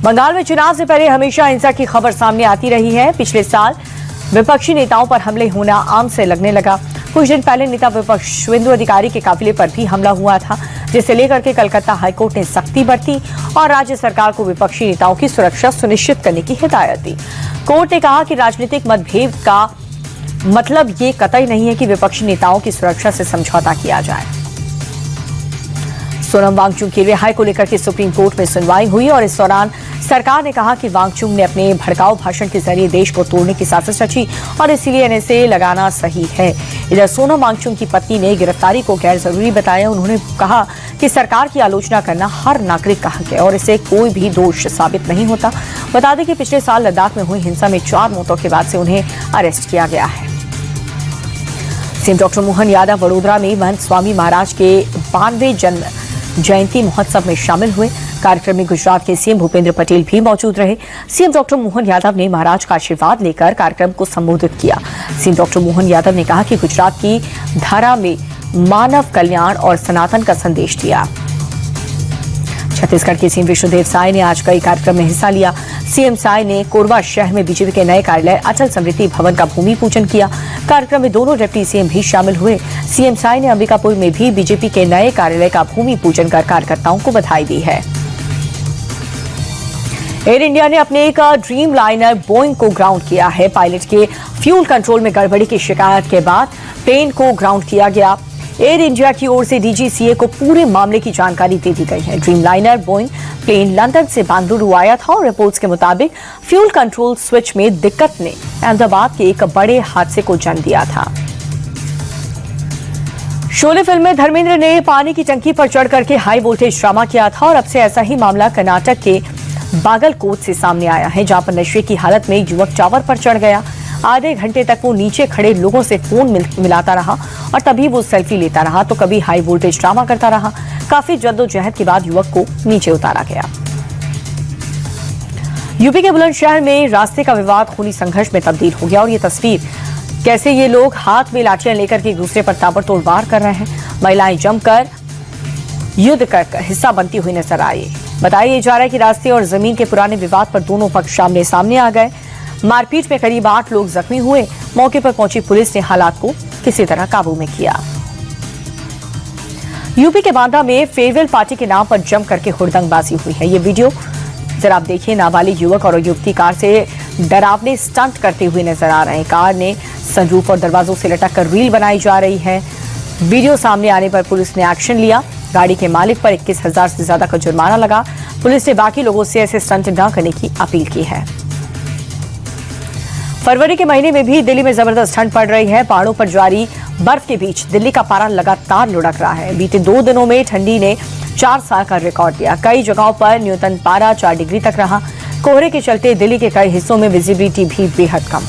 बंगाल में चुनाव से पहले हमेशा हिंसा की खबर सामने आती रही है। पिछले साल विपक्षी नेताओं पर हमले होना आम से लगने लगा। कुछ दिन पहले नेता विपक्ष शुभेंदु अधिकारी के काफिले पर भी हमला हुआ था, जिसे लेकर के कलकत्ता हाईकोर्ट ने सख्ती बरती और राज्य सरकार को विपक्षी नेताओं की सुरक्षा सुनिश्चित करने की हिदायत दी। कोर्ट ने कहा कि राजनीतिक मतभेद का मतलब ये कतई नहीं है कि विपक्षी नेताओं की सुरक्षा से समझौता किया जाए। सोनम वांगचुक की रिहाई को लेकर के सुप्रीम कोर्ट में सुनवाई हुई और इस दौरान सरकार ने कहा कि वांगचुक ने अपने भड़काऊ भाषण के जरिए देश को तोड़ने की साजिश रची और इसलिए एनएसए लगाना सही है। इधर सोनम वांगचुक की पत्नी ने गिरफ्तारी को गैर जरूरी बताया। उन्होंने कहा कि सरकार की आलोचना करना हर नागरिक का हक है और इसे कोई भी दोष साबित नहीं होता। बता दें कि पिछले साल लद्दाख में हुई हिंसा में 4 मौतों के बाद से उन्हें अरेस्ट किया गया है। सीएम डॉक्टर मोहन यादव वडोदरा में महंत स्वामी महाराज के 92वें जन्म जयंती महोत्सव में शामिल हुए। कार्यक्रम में गुजरात के सीएम भूपेंद्र पटेल भी मौजूद रहे। सीएम डॉक्टर मोहन यादव ने महाराज का आशीर्वाद लेकर कार्यक्रम को संबोधित किया। सीएम डॉक्टर मोहन यादव ने कहा कि गुजरात की धारा में मानव कल्याण और सनातन का संदेश दिया। छत्तीसगढ़ के सीएम विष्णुदेव साय ने आज कई कार्यक्रम में हिस्सा लिया। सीएम साय ने कोरबा शहर में बीजेपी के नए कार्यालय अटल समृद्धि भवन का भूमि पूजन किया। कार्यक्रम में दोनों डिप्टी सीएम भी शामिल हुए। सीएम साय ने अंबिकापुर में भी बीजेपी के नए कार्यालय का भूमि पूजन कर कार्यकर्ताओं को बधाई दी है। एयर इंडिया ने अपने एक ड्रीम लाइनर बोइंग को ग्राउंड किया है। पायलट के फ्यूल कंट्रोल में गड़बड़ी की शिकायत के बाद प्लेन को ग्राउंड किया गया। एयर इंडिया की ओर से डीजीसीए को पूरे मामले की जानकारी दे दी गई है। Dreamliner Boeing plane London से बेंगलुरु आया था और रिपोर्ट्स के मुताबिक फ्यूल कंट्रोल स्विच में दिक्कत ने अहमदाबाद के एक बड़े हादसे को जन्म दिया था। शोले फिल्म में धर्मेंद्र ने पानी की टंकी पर चढ़ करके हाई वोल्टेज ड्रामा किया था और अब से ऐसा ही मामला कर्नाटक के बागलकोट से सामने आया है, जहां पर नशे की हालत में युवक टावर पर चढ़ गया। आधे घंटे तक वो नीचे खड़े लोगों से फोन मिलाता रहा और तभी वो सेल्फी लेता रहा तो कभी हाई वोल्टेज ड्रामा करता रहा। काफी जद्दोजहद के बाद युवक को नीचे उतारा गया। यूपी के बुलंदशहर में रास्ते का विवाद खूनी संघर्ष में तब्दील हो गया और ये तस्वीर कैसे ये लोग हाथ में लाठियां लेकर के एक दूसरे पर ताबड़तोड़ वार कर रहे हैं। महिलाएं जमकर युद्ध कर हिस्सा बनती हुई नजर आई। बताया जा रहा है कि रास्ते और जमीन के पुराने विवाद पर दोनों पक्ष आमने सामने आ गए। मारपीट में करीब 8 लोग जख्मी हुए। मौके पर पहुंची पुलिस ने हालात को किसी तरह काबू में किया। यूपी के बांदा में फेयरवेल पार्टी के नाम पर जम करके हुड़दंगबाजी हुई है। ये वीडियो जरा आप देखिए। नाबालिग युवक और युवती कार से डरावने स्टंट करते हुए नजर आ रहे हैं। कार ने सनरूफ और दरवाजों से लटक कर रील बनाई जा रही है। वीडियो सामने आने पर पुलिस ने एक्शन लिया। गाड़ी के मालिक पर 21,000 से ज्यादा का जुर्माना लगा। पुलिस ने बाकी लोगों से ऐसे स्टंट न करने की अपील की है। फरवरी के महीने में भी दिल्ली में जबरदस्त ठंड पड़ रही है। पहाड़ों पर जारी बर्फ के बीच दिल्ली का पारा लगातार लुढ़क रहा है। बीते 2 दिनों में ठंडी ने 4 साल का रिकॉर्ड दिया। कई जगहों पर न्यूनतम पारा 4 डिग्री तक रहा। कोहरे के चलते दिल्ली के कई हिस्सों में विजिबिलिटी भी बेहद कम।